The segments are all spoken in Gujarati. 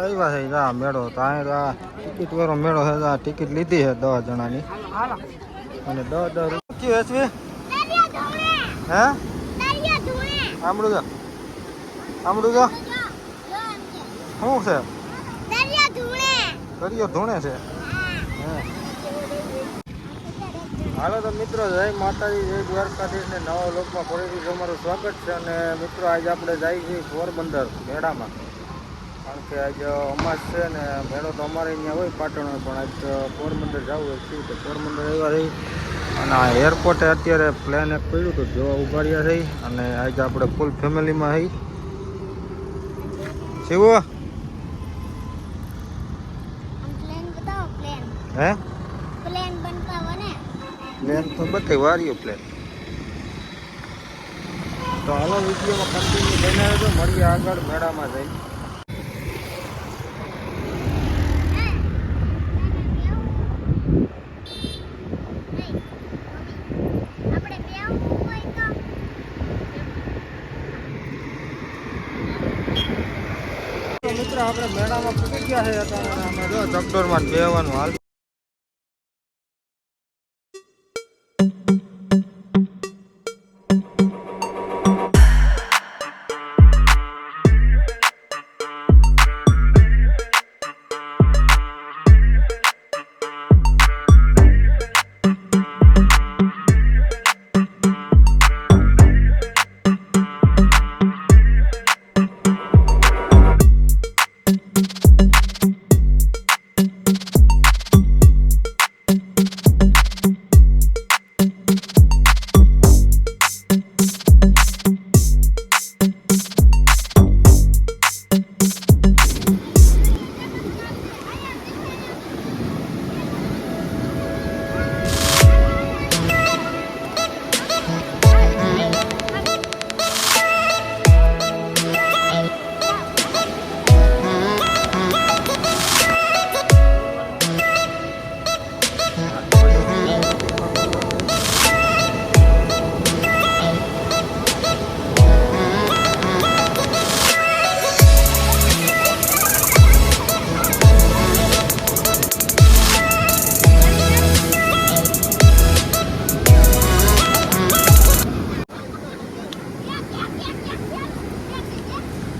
આવ્યા છે જા મેળો તો આ ટિકિટ વાળો મેળો છે આ ટિકિટ લીધી છે 10 જણાની અને 10 રૂપિયા વેચવી હે આમળું જા શું છે દરિયો ધૂણે છે હાલો તો મિત્રો જય માતાજી જય દ્વારકાધીશ ને નવા લોકમાં ફરીથી તમારું સ્વાગત છે અને મિત્રો આજે આપણે જઈએ છીએ પોરબંદર મેળામાં કારણ કે આજે અમાસ છે ને મેળો તો અમારે અહીંયા હોય પાટણ પણ આજ પોરબંદર જવું હોય શું તો પોરબંદર આવ્યા રહી અને આ એરપોર્ટે અત્યારે પ્લેન એક પડ્યું તો જોવા ઉભા રહ્યા રહી અને આજે આપણે ફૂલ ફેમિલીમાં રહી શિવો હે પ્લેન તો બતાવી વાર્યું પ્લેન તો હાલો વિડીયોમાં કન્ટિન્યુ બને રહેજો મળીએ આગળ મેળામાં જઈ મિત્રો આપણે મેળામાં પૂકી ગયા છે અત્યારે અમે જો ચકડોરમાં બેવાનું હાલ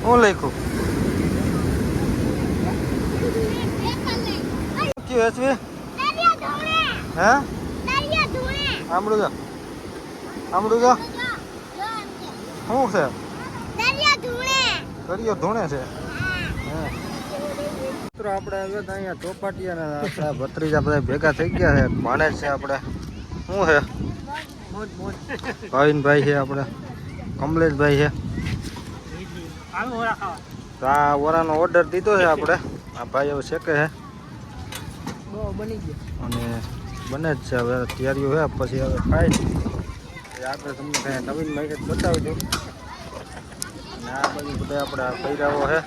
હું લખ્યું શું વેચવી હે આમળું જા શું છે દરિયો ધૂણે છે મિત્રો આપણે આવ્યા હતા અહીંયા ચોપાટિયા આપણા ભત્રીજા બધા ભેગા થઈ ગયા છે ભાણેજ છે આપણે શું છે ભાવિનભાઈ છે આપણે કમલેશભાઈ છે તો આ વરાનો ઓર્ડર દીધો છે આપણે આ ભાઈ હવે શેકે છે અને બને જ છે હવે તૈયારીઓ છે પછી હવે ખાઈ આગળ તમને કાંઈ નવીન માહિતી બતાવજો અને આ બધી બધા આપણે પૈરાઓ છે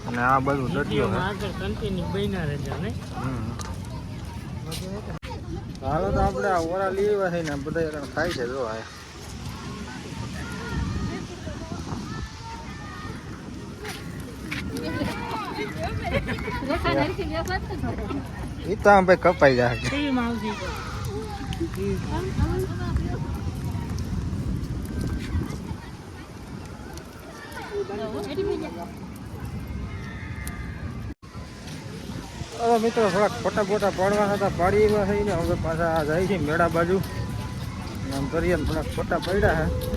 અને આ બધું દરિયો હાલો તો આપણે આ ઓરા લઈ આવ્યા છે ને બધા ખાય છે જો આ એ તો આમ ભાઈ કપાઈ જાય હવે મિત્રો થોડાક ફોટા બોટા પાડવાના હતા પાડી એવા થઈને હવે પાછા જાય છે મેળા બાજુ આમ કરીએ થોડાક ફોટા પડ્યા છે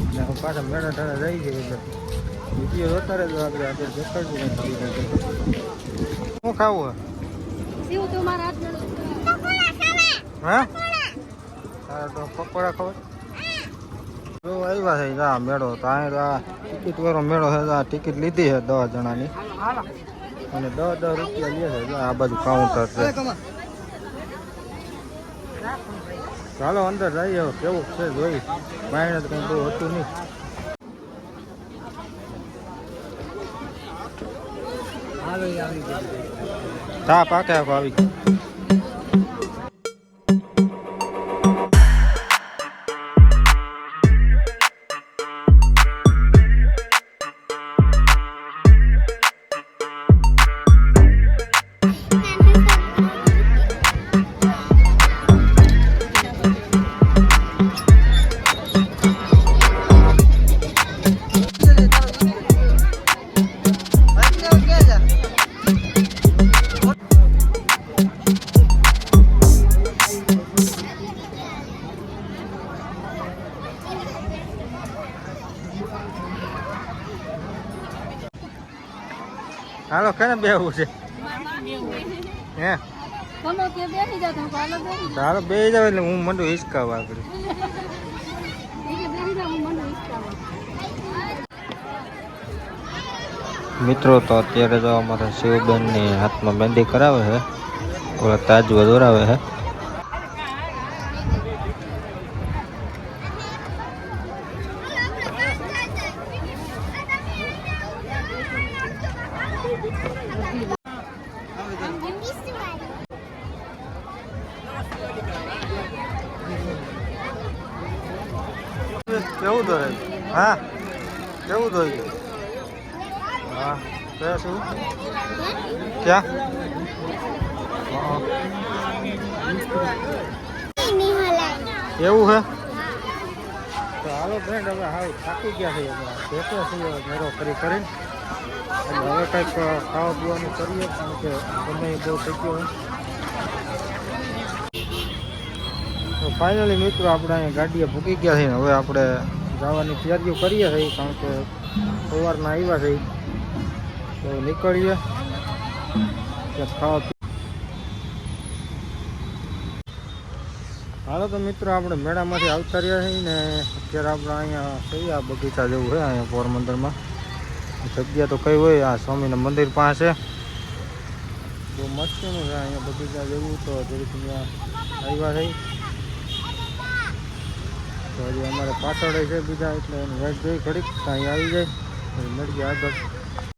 અને હવે પાછા મેળા ટાળા જાય છે એટલે વિડીયો જોતા રહેજો આપણે આગળ દેખાડશું શું ખાવું હા તો પકોડા ખબર જો આવ્યા છે જા મેળો તો આ ટિકિટ વાળો મેળો છે આ ટિકિટ લીધી છે 10 જણાની અને 10 રૂપિયા લે છે આ બાજુ કાઉન્ટર છે ચાલો અંદર જઈએ કેવું છે જોઈ બાયણે તો કંઈ બહુ હતું નહીં હા પાકે આખો આવી હાલો કેને બેહવું છે હે હાલો બે જાવ એટલે હું મંડું હિસકાવા આગળ. મિત્રો તો અત્યારે તો અમારા શિવબેનની હાથમાં મહેંદી કરાવે છે, ઓલા તાજ દોરાવે છે. કેવું દોરે? હા કેવું દોરી ગયું? હા કયા શું ક્યાં? એવું હે? તો હાલો ફ્રેન્ડ હવે હાવ થાકી ગયા છે, ભેટો છીએ મેરો કરી કરીને. એટલે હવે કંઈક ખાવા પીવાનું કરીએ, કારણ કે સમય બહુ થઈ ગયો હોય. તો ફાઇનલી મિત્રો આપણે અહીંયા ગાડીએ ભૂકી ગયા છીએ. હવે આપણે જવાની તૈયારીઓ કરીએ છીએ, કારણ કે સવારના આવ્યા છે તો નીકળીએ ત્યાં ખાવા. હાલો તો મિત્રો આપણે મેળામાંથી આવતા રહ્યા છીએ ને અત્યારે આપણે અહીંયા છીએ આ બગીચા જેવું છે અહીંયા પોરબંદરમાં. જગ્યા તો કઈ હોય, આ સ્વામીના મંદિર પાસે બહુ મસ્તીનું છે અહીંયા બગીચા જેવું. તો જરીક અહીંયા આવ્યા છે તો હજી અમારે પાછળ છે બીજા, એટલે એની વેટ જોઈ ઘડીક ત્યાં આવી જાય મળીએ આગળ.